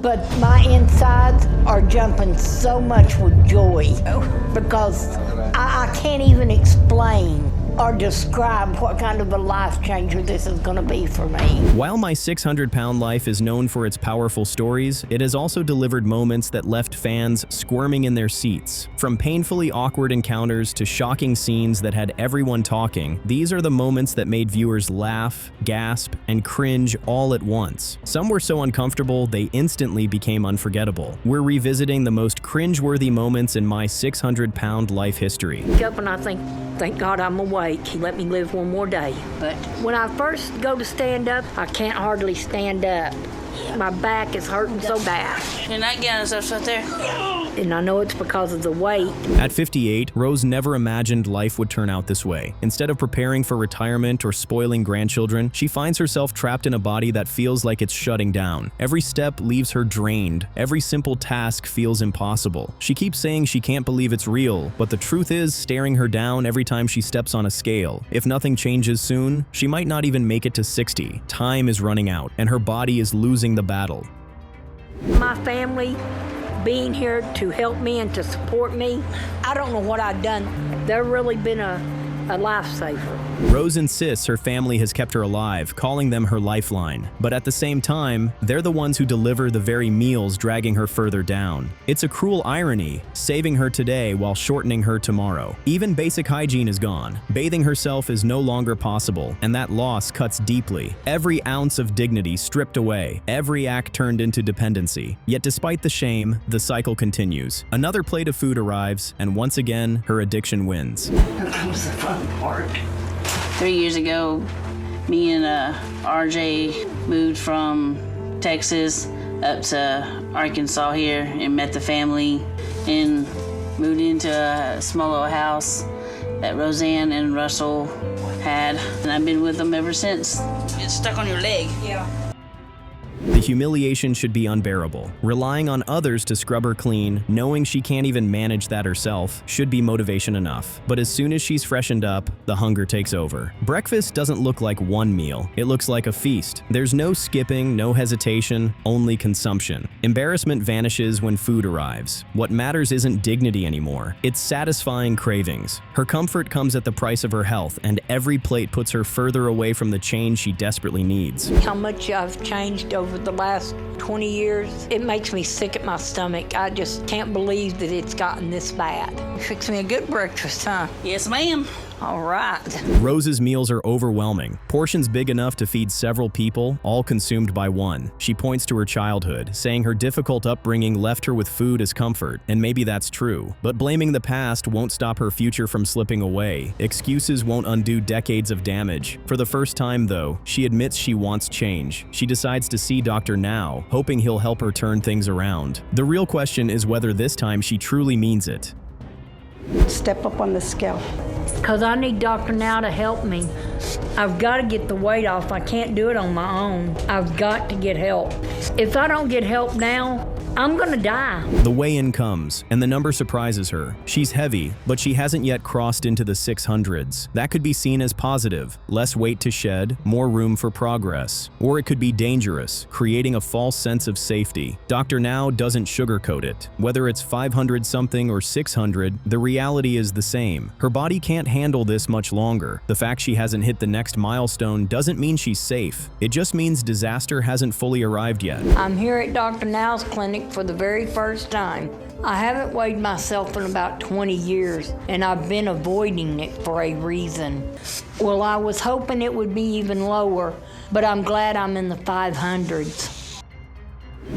but my insides are jumping so much with joy because I can't even explain or describe what kind of a life changer this is going to be for me. While my 600-pound life is known for its powerful stories, it has also delivered moments that left fans squirming in their seats. From painfully awkward encounters to shocking scenes that had everyone talking, these are the moments that made viewers laugh, gasp, and cringe all at once. Some were so uncomfortable they instantly became unforgettable. We're revisiting the most cringeworthy moments in my 600-pound life history. Up and I think, thank God I'm awake. He let me live one more day. But when I first go to stand up, I can't hardly stand up. My back is hurting so bad. Your nightgown is up right there. And I know it's because of the weight. At 58, Rose never imagined life would turn out this way. Instead of preparing for retirement or spoiling grandchildren, she finds herself trapped in a body that feels like it's shutting down. Every step leaves her drained. Every simple task feels impossible. She keeps saying she can't believe it's real, but the truth is staring her down every time she steps on a scale. If nothing changes soon, she might not even make it to 60. Time is running out, and her body is losing the battle. My family being here to help me and to support me, I don't know what I've done. They've really been a lifesaver. Rose insists her family has kept her alive, calling them her lifeline. But at the same time, they're the ones who deliver the very meals dragging her further down. It's a cruel irony, saving her today while shortening her tomorrow. Even basic hygiene is gone. Bathing herself is no longer possible, and that loss cuts deeply. Every ounce of dignity stripped away, every act turned into dependency. Yet despite the shame, the cycle continues. Another plate of food arrives, and once again, her addiction wins. Here comes the fun part. 3 years ago, me and RJ moved from Texas up to Arkansas here and met the family and moved into a small little house that Roseanne and Russell had. And I've been with them ever since. It's stuck on your leg. Yeah. The humiliation should be unbearable. Relying on others to scrub her clean, knowing she can't even manage that herself, should be motivation enough. But as soon as she's freshened up, the hunger takes over. Breakfast doesn't look like one meal. It looks like a feast. There's no skipping, no hesitation, only consumption. Embarrassment vanishes when food arrives. What matters isn't dignity anymore. It's satisfying cravings. Her comfort comes at the price of her health, and every plate puts her further away from the change she desperately needs. How much I've changed over the last 20 years. It makes me sick at my stomach. I just can't believe that it's gotten this bad. Fix me a good breakfast, huh? Yes, ma'am. All right. Rose's meals are overwhelming. Portions big enough to feed several people, all consumed by one. She points to her childhood, saying her difficult upbringing left her with food as comfort, and maybe that's true. But blaming the past won't stop her future from slipping away. Excuses won't undo decades of damage. For the first time, though, she admits she wants change. She decides to see Dr. Now, hoping he'll help her turn things around. The real question is whether this time she truly means it. Step up on the scale. Because I need Dr. Now to help me. I've got to get the weight off. I can't do it on my own. I've got to get help. If I don't get help now, I'm gonna die. The weigh-in comes, and the number surprises her. She's heavy, but she hasn't yet crossed into the 600s. That could be seen as positive, less weight to shed, more room for progress. Or it could be dangerous, creating a false sense of safety. Dr. Now doesn't sugarcoat it. Whether it's 500-something or 600, the reality is the same. Her body can't handle this much longer. The fact she hasn't hit the next milestone doesn't mean she's safe. It just means disaster hasn't fully arrived yet. I'm here at Dr. Now's clinic for the very first time. I haven't weighed myself in about 20 years, and I've been avoiding it for a reason. Well, I was hoping it would be even lower, but I'm glad I'm in the 500s.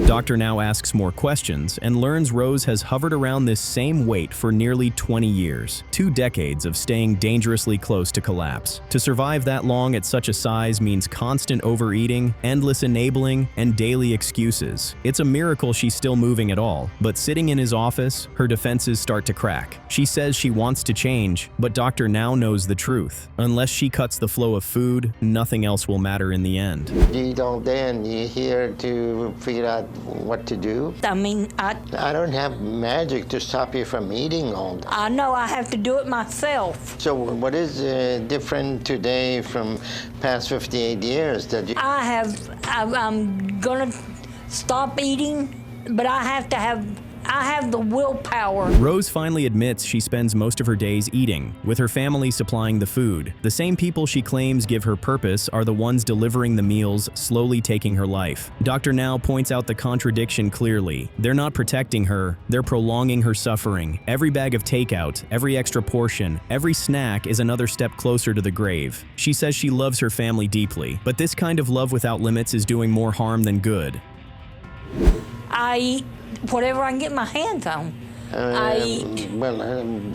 Dr. Now asks more questions and learns Rose has hovered around this same weight for nearly 20 years, 2 decades of staying dangerously close to collapse. To survive that long at such a size means constant overeating, endless enabling, and daily excuses. It's a miracle she's still moving at all, but sitting in his office, her defenses start to crack. She says she wants to change, but Dr. Now knows the truth. Unless she cuts the flow of food, nothing else will matter in the end. You don't then, you're here to figure out what to do. I mean, I don't have magic to stop you from eating all day. I know I have to do it myself. So what is different today from past 58 years that you... I'm gonna stop eating, but I have the willpower. Rose finally admits she spends most of her days eating, with her family supplying the food. The same people she claims give her purpose are the ones delivering the meals, slowly taking her life. Dr. Now points out the contradiction clearly. They're not protecting her, they're prolonging her suffering. Every bag of takeout, every extra portion, every snack is another step closer to the grave. She says she loves her family deeply, but this kind of love without limits is doing more harm than good. I eat whatever I can get my hands on. I eat.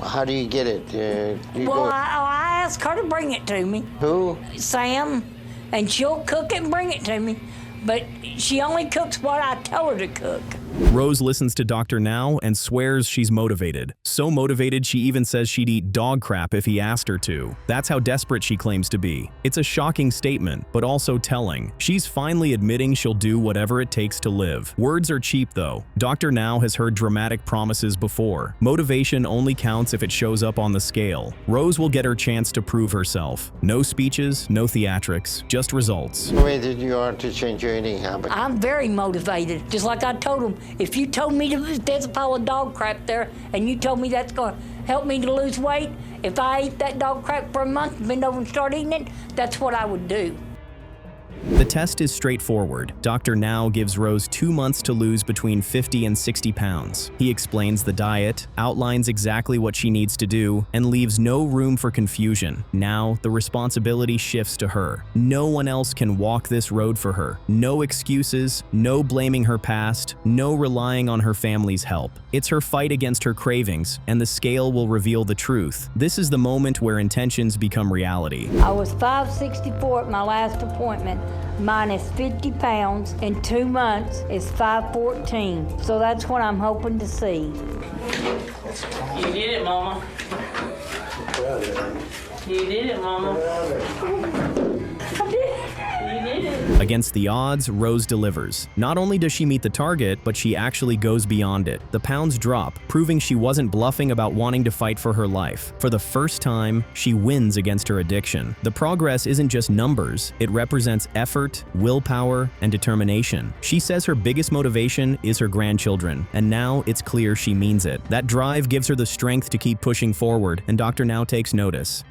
How do you get it? I ask her to bring it to me. Who? Sam, and she'll cook it and bring it to me. But she only cooks what I tell her to cook. Rose listens to Dr. Now and swears she's motivated. So motivated she even says she'd eat dog crap if he asked her to. That's how desperate she claims to be. It's a shocking statement, but also telling. She's finally admitting she'll do whatever it takes to live. Words are cheap though. Dr. Now has heard dramatic promises before. Motivation only counts if it shows up on the scale. Rose will get her chance to prove herself. No speeches, no theatrics, just results. The way that you are to change your eating habit. I'm very motivated. Just like I told him, if you told me there's a pile of dog crap there and you told me that's going to help me to lose weight, if I eat that dog crap for a month, bend over and start eating it, that's what I would do. The test is straightforward. Dr. Now gives Rose 2 months to lose between 50 and 60 pounds. He explains the diet, outlines exactly what she needs to do, and leaves no room for confusion. Now, the responsibility shifts to her. No one else can walk this road for her. No excuses, no blaming her past, no relying on her family's help. It's her fight against her cravings, and the scale will reveal the truth. This is the moment where intentions become reality. I was 564 at my last appointment. Minus 50 pounds in 2 months is 514. So that's what I'm hoping to see. You did it, Mama. You did it, Mama. You did it. Against the odds, Rose delivers. Not only does she meet the target, but she actually goes beyond it. The pounds drop, proving she wasn't bluffing about wanting to fight for her life. For the first time, she wins against her addiction. The progress isn't just numbers, it represents effort, willpower, and determination. She says her biggest motivation is her grandchildren, and now it's clear she means it. That drive gives her the strength to keep pushing forward, and Dr. Now takes notice.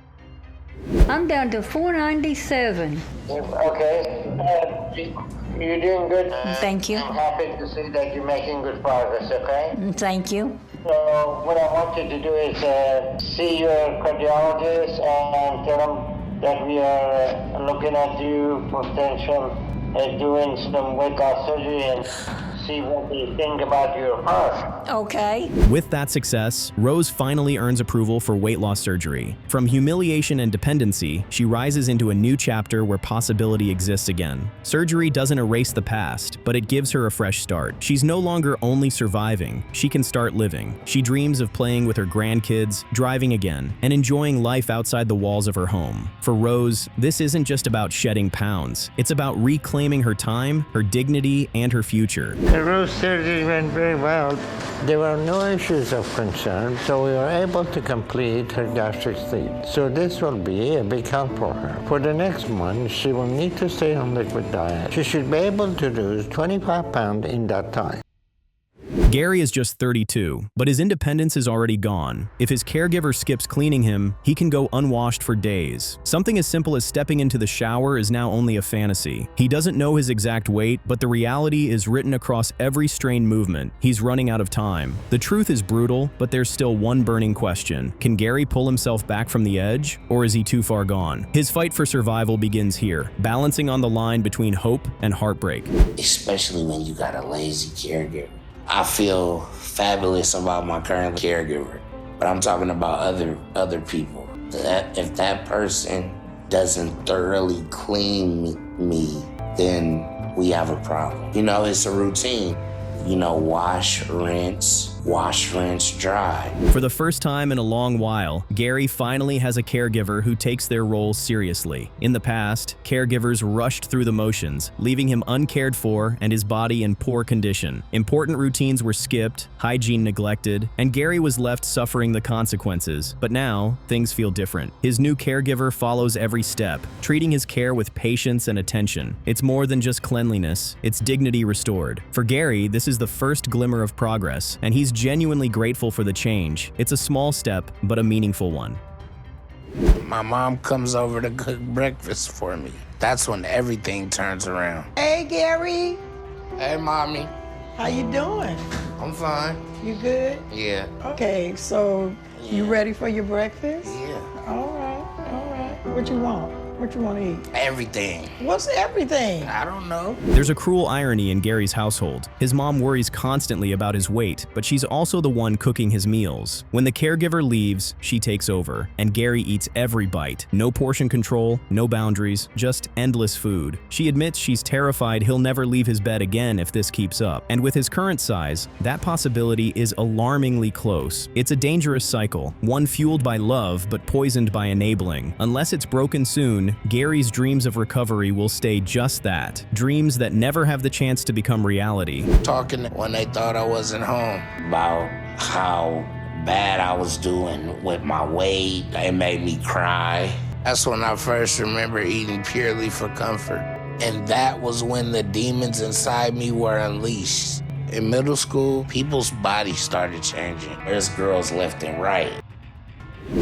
I'm down to 497. Okay. You're doing good. Thank you. I'm happy to see that you're making good progress, okay? Thank you. So what I want you to do is see your cardiologist and tell them that we are looking at you for potential doing some weight loss surgery and see what they think about your heart. Okay. With that success, Rose finally earns approval for weight loss surgery. From humiliation and dependency, she rises into a new chapter where possibility exists again. Surgery doesn't erase the past, but it gives her a fresh start. She's no longer only surviving, she can start living. She dreams of playing with her grandkids, driving again, and enjoying life outside the walls of her home. For Rose, this isn't just about shedding pounds. It's about reclaiming her time, her dignity, and her future. The Rose surgery went very well. There were no issues of concern, so we were able to complete her gastric sleeve. So this will be a big help for her. For the next month, she will need to stay on liquid diet. She should be able to lose 25 pounds in that time. Gary is just 32, but his independence is already gone. If his caregiver skips cleaning him, he can go unwashed for days. Something as simple as stepping into the shower is now only a fantasy. He doesn't know his exact weight, but the reality is written across every strained movement. He's running out of time. The truth is brutal, but there's still one burning question. Can Gary pull himself back from the edge, or is he too far gone? His fight for survival begins here, balancing on the line between hope and heartbreak. Especially when you got a lazy caregiver. I feel fabulous about my current caregiver, but I'm talking about other people. If that person doesn't thoroughly clean me, then we have a problem. You know, it's a routine. You know, wash, rinse, wash, rinse, dry. For the first time in a long while, Gary finally has a caregiver who takes their role seriously. In the past, caregivers rushed through the motions, leaving him uncared for and his body in poor condition. Important routines were skipped, hygiene neglected, and Gary was left suffering the consequences. But now, things feel different. His new caregiver follows every step, treating his care with patience and attention. It's more than just cleanliness, it's dignity restored. For Gary, this is the first glimmer of progress, and he's genuinely grateful for the change. It's a small step, but a meaningful one. My mom comes over to cook breakfast for me. That's when everything turns around. Hey, Gary. Hey, Mommy. How you doing? I'm fine. You good? Yeah. Okay, so you ready for your breakfast? Yeah. All right, all right. What you want? What you want to eat? Everything. What's everything? I don't know. There's a cruel irony in Gary's household. His mom worries constantly about his weight, but she's also the one cooking his meals. When the caregiver leaves, she takes over, and Gary eats every bite. No portion control, no boundaries, just endless food. She admits she's terrified he'll never leave his bed again if this keeps up. And with his current size, that possibility is alarmingly close. It's a dangerous cycle, one fueled by love but poisoned by enabling. Unless it's broken soon, Gary's dreams of recovery will stay just that. Dreams that never have the chance to become reality. Talking when they thought I wasn't home about how bad I was doing with my weight. It made me cry. That's when I first remember eating purely for comfort. And that was when the demons inside me were unleashed. In middle school, people's bodies started changing. There's girls left and right.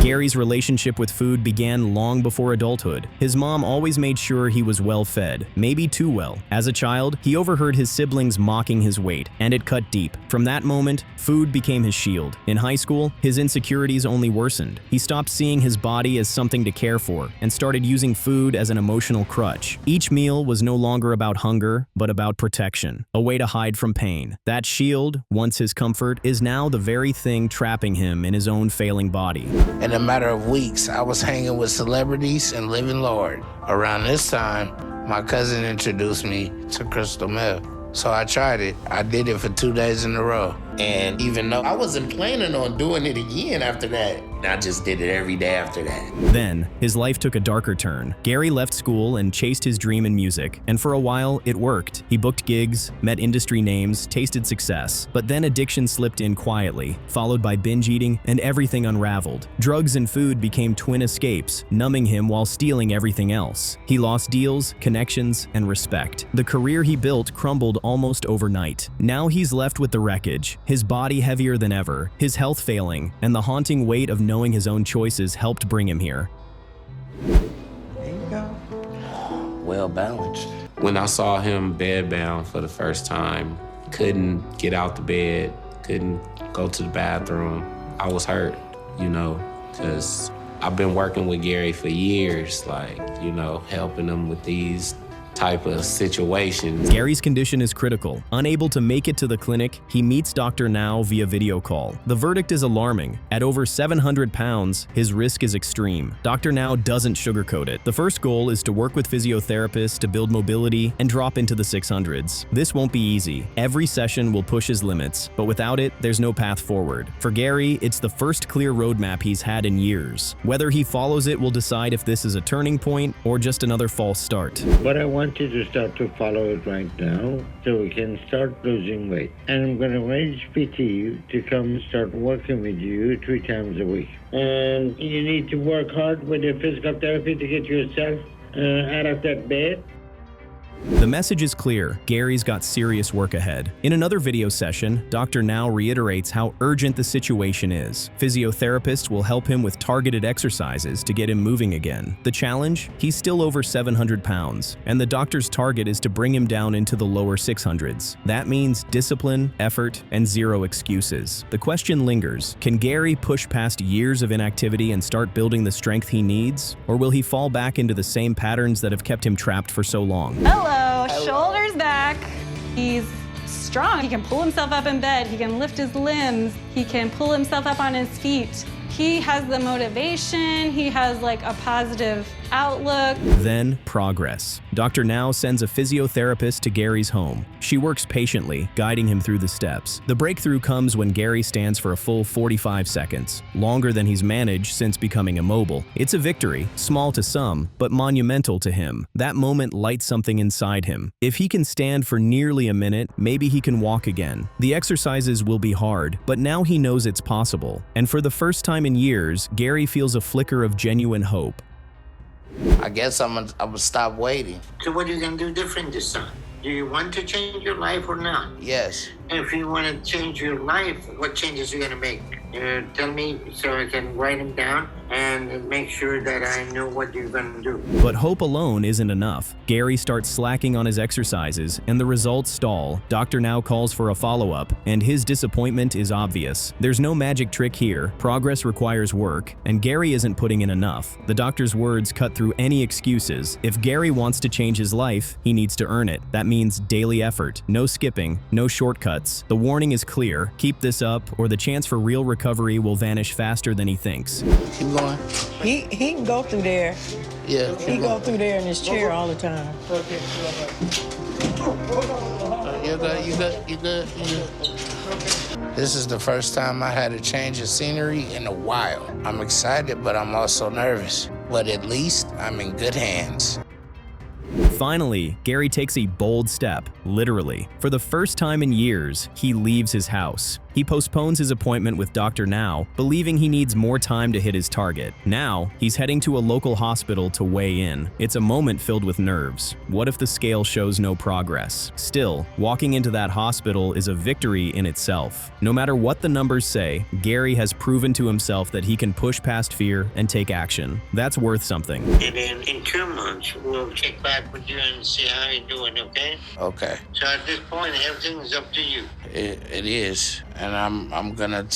Gary's relationship with food began long before adulthood. His mom always made sure he was well fed, maybe too well. As a child, he overheard his siblings mocking his weight, and it cut deep. From that moment, food became his shield. In high school, his insecurities only worsened. He stopped seeing his body as something to care for, and started using food as an emotional crutch. Each meal was no longer about hunger, but about protection, a way to hide from pain. That shield, once his comfort, is now the very thing trapping him in his own failing body. In a matter of weeks, I was hanging with celebrities and living large. Around this time, my cousin introduced me to crystal meth. So I tried it. I did it for 2 days in a row. And even though I wasn't planning on doing it again after that, I just did it every day after that. Then, his life took a darker turn. Gary left school and chased his dream in music, and for a while, it worked. He booked gigs, met industry names, tasted success. But then addiction slipped in quietly, followed by binge eating, and everything unraveled. Drugs and food became twin escapes, numbing him while stealing everything else. He lost deals, connections, and respect. The career he built crumbled almost overnight. Now he's left with the wreckage, his body heavier than ever, his health failing, and the haunting weight of knowing his own choices helped bring him here. There you go. Well balanced. When I saw him bedbound for the first time, couldn't get out the bed, couldn't go to the bathroom, I was hurt, because I've been working with Gary for years, helping him with these type of situations. Gary's condition is critical. Unable to make it to the clinic, he meets Dr. Now via video call. The verdict is alarming. At over 700 pounds, his risk is extreme. Dr. Now doesn't sugarcoat it. The first goal is to work with physiotherapists to build mobility and drop into the 600s. This won't be easy. Every session will push his limits, but without it, there's no path forward. For Gary, it's the first clear roadmap he's had in years. Whether he follows it will decide if this is a turning point or just another false start. But I want you to start to follow it right now so we can start losing weight. And I'm going to arrange PT to come start working with you 3 times a week. And you need to work hard with your physical therapy to get yourself out of that bed. The message is clear. Gary's got serious work ahead. In another video session, Dr. Now reiterates how urgent the situation is. Physiotherapists will help him with targeted exercises to get him moving again. The challenge? He's still over 700 pounds, and the doctor's target is to bring him down into the lower 600s. That means discipline, effort, and 0 excuses. The question lingers. Can Gary push past years of inactivity and start building the strength he needs? Or will he fall back into the same patterns that have kept him trapped for so long? Hello, shoulders back. He's strong. He can pull himself up in bed. He can lift his limbs. He can pull himself up on his feet. He has the motivation. He has a positive outlook. Then, progress. Dr. Now sends a physiotherapist to Gary's home. She works patiently, guiding him through the steps. The breakthrough comes when Gary stands for a full 45 seconds, longer than he's managed since becoming immobile. It's a victory, small to some, but monumental to him. That moment lights something inside him. If he can stand for nearly a minute, maybe he can walk again. The exercises will be hard, but now he knows it's possible. And for the first time in years, Gary feels a flicker of genuine hope. I guess I'm gonna stop waiting. So what are you going to do different this time? Do you want to change your life or not? Yes. If you want to change your life, what changes are you going to make? Tell me so I can write them down and make sure that I know what you're going to do. But hope alone isn't enough. Gary starts slacking on his exercises, and the results stall. Dr. Now calls for a follow-up, and his disappointment is obvious. There's no magic trick here. Progress requires work, and Gary isn't putting in enough. The doctor's words cut through any excuses. If Gary wants to change his life, he needs to earn it. That means daily effort, no skipping, no shortcuts. The warning is clear. Keep this up, or the chance for real recovery will vanish faster than he thinks. Keep going. He can go through there. Yeah. He go through there in his chair all the time. You good. This is the first time I had a change of scenery in a while. I'm excited, but I'm also nervous. But at least I'm in good hands. Finally, Gary takes a bold step, literally. For the first time in years, he leaves his house. He postpones his appointment with Dr. Now, believing he needs more time to hit his target. Now, he's heading to a local hospital to weigh in. It's a moment filled with nerves. What if the scale shows no progress? Still, walking into that hospital is a victory in itself. No matter what the numbers say, Gary has proven to himself that he can push past fear and take action. That's worth something. And then in 2 months, we'll check back with you and see how you're doing, okay? Okay. So at this point, everything is up to you. It is. And I'm gonna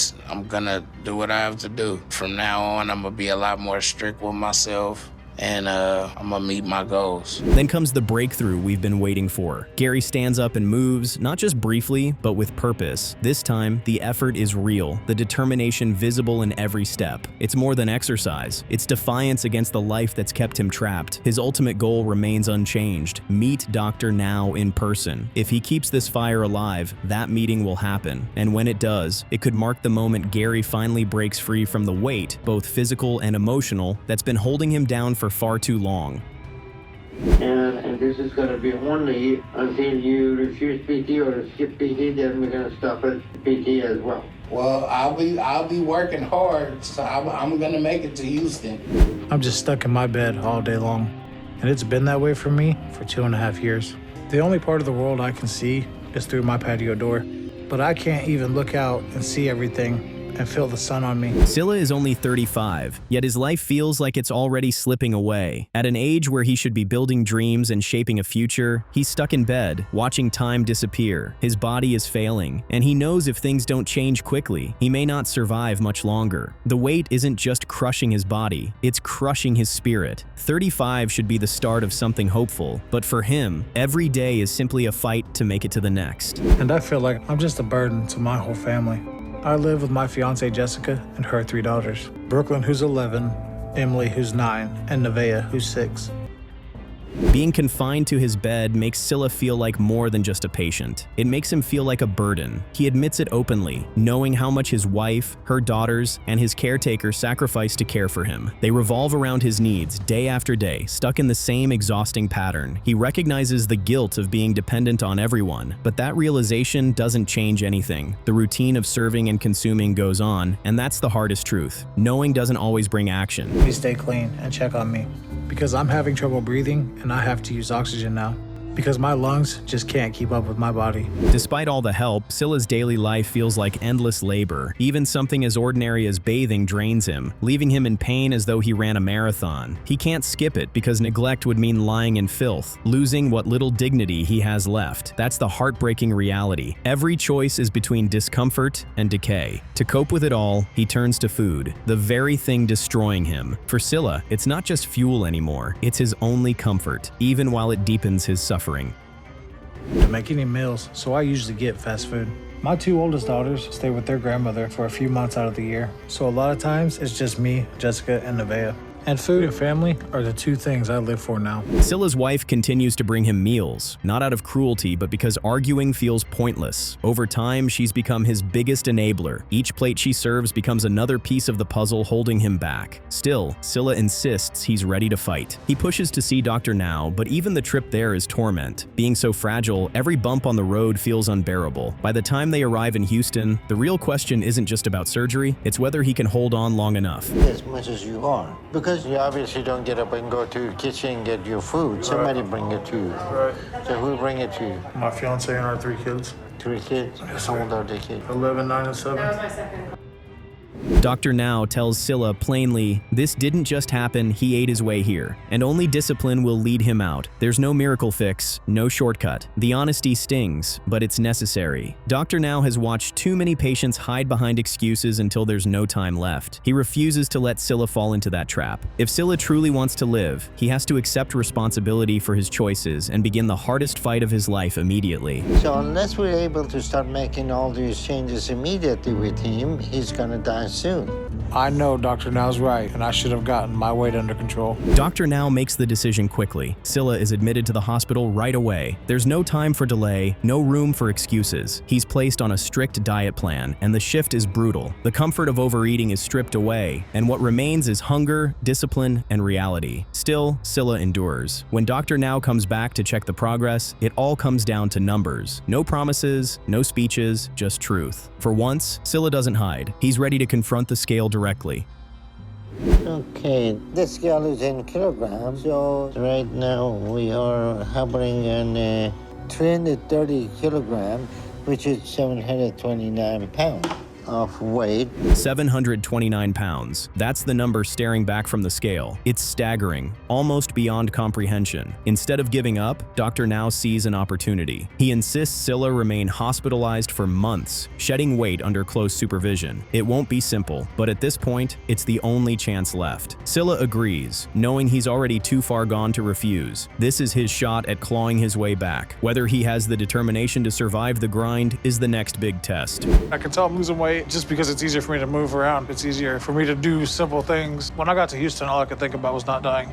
do what I have to do. From now on, I'm gonna be a lot more strict with myself. And I'm gonna meet my goals. Then comes the breakthrough we've been waiting for. Gary stands up and moves, not just briefly, but with purpose. This time, the effort is real, the determination visible in every step. It's more than exercise. It's defiance against the life that's kept him trapped. His ultimate goal remains unchanged: meet Dr. Now in person. If he keeps this fire alive, that meeting will happen. And when it does, it could mark the moment Gary finally breaks free from the weight, both physical and emotional, that's been holding him down for far too long. And this is going to be only until you refuse PT or skip PT, then we're going to stop at PT as well. Well, I'll be working hard, so I'm gonna make it to Houston. I'm just stuck in my bed all day long, and it's been that way for me for 2.5 years. The only part of the world I can see is through my patio door, but I can't even look out and see everything and feel the sun on me. Scylla is only 35, yet his life feels like it's already slipping away. At an age where he should be building dreams and shaping a future, he's stuck in bed, watching time disappear. His body is failing, and he knows if things don't change quickly, he may not survive much longer. The weight isn't just crushing his body, it's crushing his spirit. 35 should be the start of something hopeful, but for him, every day is simply a fight to make it to the next. And I feel like I'm just a burden to my whole family. I live with my fiancée Jessica and her 3 daughters. Brooklyn, who's 11, Emily, who's 9, and Nevaeh, who's 6. Being confined to his bed makes Scylla feel like more than just a patient. It makes him feel like a burden. He admits it openly, knowing how much his wife, her daughters, and his caretaker sacrifice to care for him. They revolve around his needs day after day, stuck in the same exhausting pattern. He recognizes the guilt of being dependent on everyone, but that realization doesn't change anything. The routine of serving and consuming goes on, and that's the hardest truth. Knowing doesn't always bring action. Please stay clean and check on me, because I'm having trouble breathing and I have to use oxygen now, because my lungs just can't keep up with my body. Despite all the help, Scylla's daily life feels like endless labor. Even something as ordinary as bathing drains him, leaving him in pain as though he ran a marathon. He can't skip it because neglect would mean lying in filth, losing what little dignity he has left. That's the heartbreaking reality. Every choice is between discomfort and decay. To cope with it all, he turns to food, the very thing destroying him. For Scylla, it's not just fuel anymore, it's his only comfort, even while it deepens his suffering. To make any meals, so I usually get fast food. My 2 oldest daughters stay with their grandmother for a few months out of the year, so a lot of times it's just me, Jessica, and Nevaeh. And food and family are the two things I live for now. Scylla's wife continues to bring him meals, not out of cruelty, but because arguing feels pointless. Over time, she's become his biggest enabler. Each plate she serves becomes another piece of the puzzle holding him back. Still, Scylla insists he's ready to fight. He pushes to see Dr. Now, but even the trip there is torment. Being so fragile, every bump on the road feels unbearable. By the time they arrive in Houston, the real question isn't just about surgery, it's whether he can hold on long enough. As much as you are. Because you obviously don't get up and go to the kitchen and get your food. Somebody bring it to you. Right. So who bring it to you? My fiance and our 3 kids. 3 kids? How old are the kids? 11, 9, and 7. That was my second. Dr. Now tells Scylla plainly, this didn't just happen, he ate his way here, and only discipline will lead him out. There's no miracle fix, no shortcut. The honesty stings, but it's necessary. Dr. Now has watched too many patients hide behind excuses until there's no time left. He refuses to let Scylla fall into that trap. If Scylla truly wants to live, he has to accept responsibility for his choices and begin the hardest fight of his life immediately. So unless we're able to start making all these changes immediately with him, he's gonna die soon. I know Dr. Now's right, and I should have gotten my weight under control. Dr. Now makes the decision quickly. Scylla is admitted to the hospital right away. There's no time for delay, no room for excuses. He's placed on a strict diet plan, and the shift is brutal. The comfort of overeating is stripped away, and what remains is hunger, discipline, and reality. Still, Scylla endures. When Dr. Now comes back to check the progress, it all comes down to numbers. No promises, no speeches, just truth. For once, Scylla doesn't hide. He's ready to confront the scale directly. Okay, this scale is in kilograms, so right now we are hovering on 330 kilograms, which is 729 pounds of weight. 729 pounds. That's the number staring back from the scale. It's staggering, almost beyond comprehension. Instead of giving up, Dr. Now sees an opportunity. He insists Scylla remain hospitalized for months, shedding weight under close supervision. It won't be simple, but at this point, it's the only chance left. Scylla agrees, knowing he's already too far gone to refuse. This is his shot at clawing his way back. Whether he has the determination to survive the grind is the next big test. I can tell I'm losing weight just because it's easier for me to move around. It's easier for me to do simple things. When I got to Houston, all I could think about was not dying.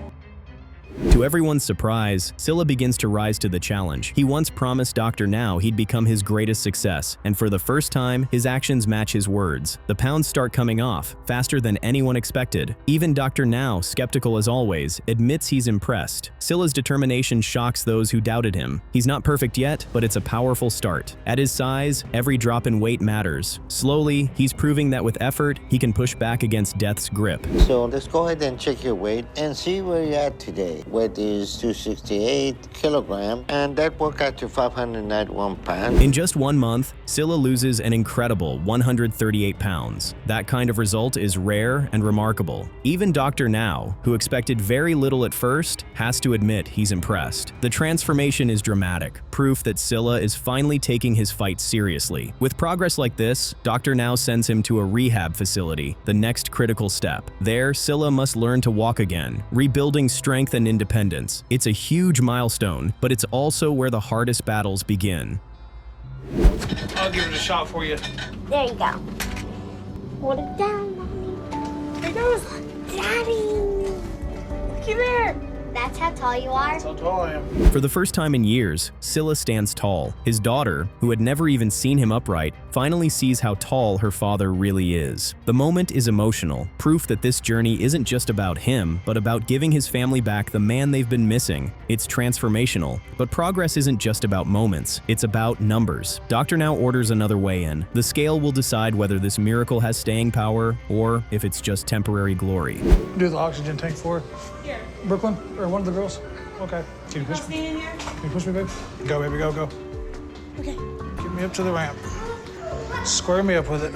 To everyone's surprise, Scylla begins to rise to the challenge. He once promised Dr. Now he'd become his greatest success, and for the first time, his actions match his words. The pounds start coming off, faster than anyone expected. Even Dr. Now, skeptical as always, admits he's impressed. Scylla's determination shocks those who doubted him. He's not perfect yet, but it's a powerful start. At his size, every drop in weight matters. Slowly, he's proving that with effort, he can push back against death's grip. So let's go ahead and check your weight and see where you're at today. Weight is 268 kilograms, and that worked out to 591 pounds. In just 1 month, Scylla loses an incredible 138 pounds. That kind of result is rare and remarkable. Even Dr. Now, who expected very little at first, has to admit he's impressed. The transformation is dramatic, proof that Scylla is finally taking his fight seriously. With progress like this, Dr. Now sends him to a rehab facility, the next critical step. There, Scylla must learn to walk again, rebuilding strength and independence. It's a huge milestone, but it's also where the hardest battles begin. I'll give it a shot for you. There you go. Hold it down, Mommy. There goes. Daddy. Looky there. That's how tall you are? That's how tall I am. For the first time in years, Scylla stands tall. His daughter, who had never even seen him upright, finally sees how tall her father really is. The moment is emotional, proof that this journey isn't just about him, but about giving his family back the man they've been missing. It's transformational. But progress isn't just about moments, it's about numbers. Dr. Now orders another weigh-in. The scale will decide whether this miracle has staying power or if it's just temporary glory. Do the oxygen tank for her. Here. Brooklyn, or one of the girls? Okay. Can you push me? Stay in here. Can you push me, babe? Go, baby, go, go. Okay. Get me up to the ramp. Square me up with it.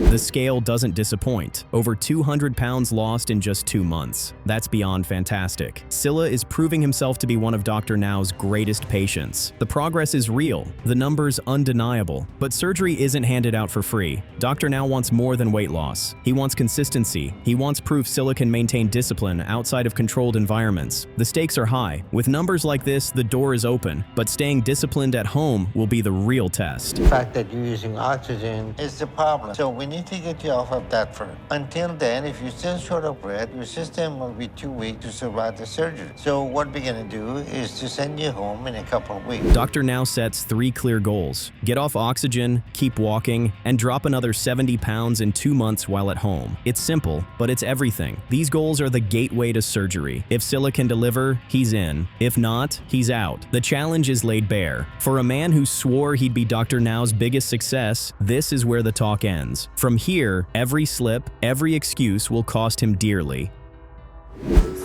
The scale doesn't disappoint. Over 200 pounds lost in just 2 months. That's beyond fantastic. Scylla is proving himself to be one of Dr. Now's greatest patients. The progress is real, the numbers undeniable. But surgery isn't handed out for free. Dr. Now wants more than weight loss. He wants consistency. He wants proof Scylla can maintain discipline outside of controlled environments. The stakes are high. With numbers like this, the door is open. But staying disciplined at home will be the real test. The fact that you're using oxygen is the problem. So we need need to get you off of that first. Until then, if you're still short of breath, your system will be too weak to survive the surgery. So what we're gonna do is to send you home in a couple of weeks. Dr. Now sets 3 clear goals: get off oxygen, keep walking, and drop another 70 pounds in 2 months while at home. It's simple, but it's everything. These goals are the gateway to surgery. If Scylla can deliver, he's in. If not, he's out. The challenge is laid bare. For a man who swore he'd be Dr. Now's biggest success, this is where the talk ends. From here, every slip, every excuse will cost him dearly.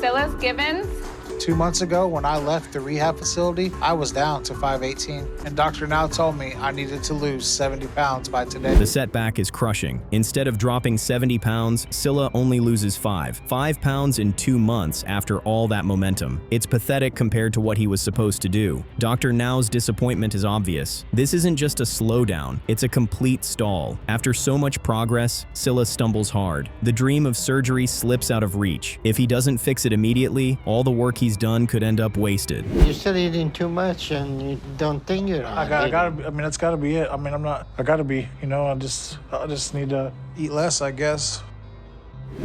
Scylla's Gibbons. 2 months ago, when I left the rehab facility, I was down to 518, and Dr. Now told me I needed to lose 70 pounds by today. The setback is crushing. Instead of dropping 70 pounds, Scylla only loses 5 pounds in 2 months after all that momentum. It's pathetic compared to what he was supposed to do. Dr. Now's disappointment is obvious. This isn't just a slowdown, it's a complete stall. After so much progress, Scylla stumbles hard. The dream of surgery slips out of reach. If he doesn't fix it immediately, all the work he's done could end up wasted. You're still eating too much and you don't think you're on. That's gotta be it. I gotta be, I just need to eat less, I guess.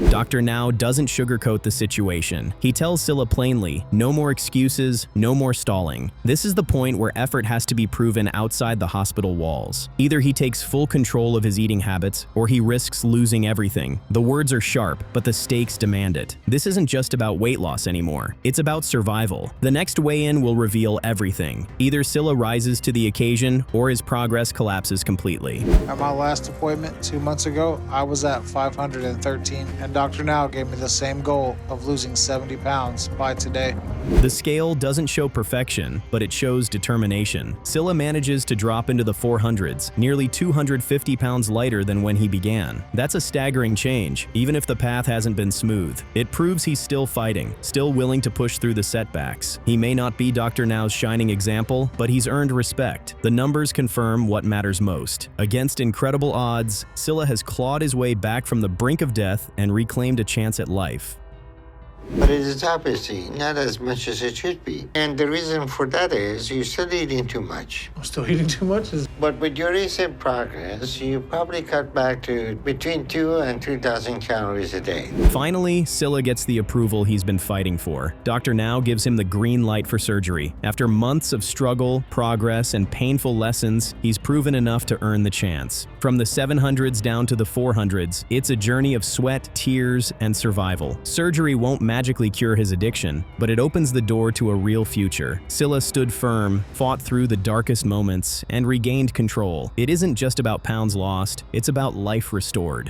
Dr. Now doesn't sugarcoat the situation. He tells Scylla plainly, no more excuses, no more stalling. This is the point where effort has to be proven outside the hospital walls. Either he takes full control of his eating habits, or he risks losing everything. The words are sharp, but the stakes demand it. This isn't just about weight loss anymore. It's about survival. The next weigh-in will reveal everything. Either Scylla rises to the occasion, or his progress collapses completely. At my last appointment 2 months ago, I was at 513. And Dr. Now gave me the same goal of losing 70 pounds by today. The scale doesn't show perfection, but it shows determination. Scylla manages to drop into the 400s, nearly 250 pounds lighter than when he began. That's a staggering change, even if the path hasn't been smooth. It proves he's still fighting, still willing to push through the setbacks. He may not be Dr. Now's shining example, but he's earned respect. The numbers confirm what matters most. Against incredible odds, Scylla has clawed his way back from the brink of death and reclaimed a chance at life. But it is obviously not as much as it should be. And the reason for that is you're still eating too much. I'm still eating too much? But with your recent progress, you probably cut back to between 2,000 and 3,000 calories a day. Finally, Scylla gets the approval he's been fighting for. Dr. Now gives him the green light for surgery. After months of struggle, progress, and painful lessons, he's proven enough to earn the chance. From the 700s down to the 400s, it's a journey of sweat, tears, and survival. Surgery won't magically cure his addiction, but it opens the door to a real future. Scylla stood firm, fought through the darkest moments, and regained control. It isn't just about pounds lost, it's about life restored.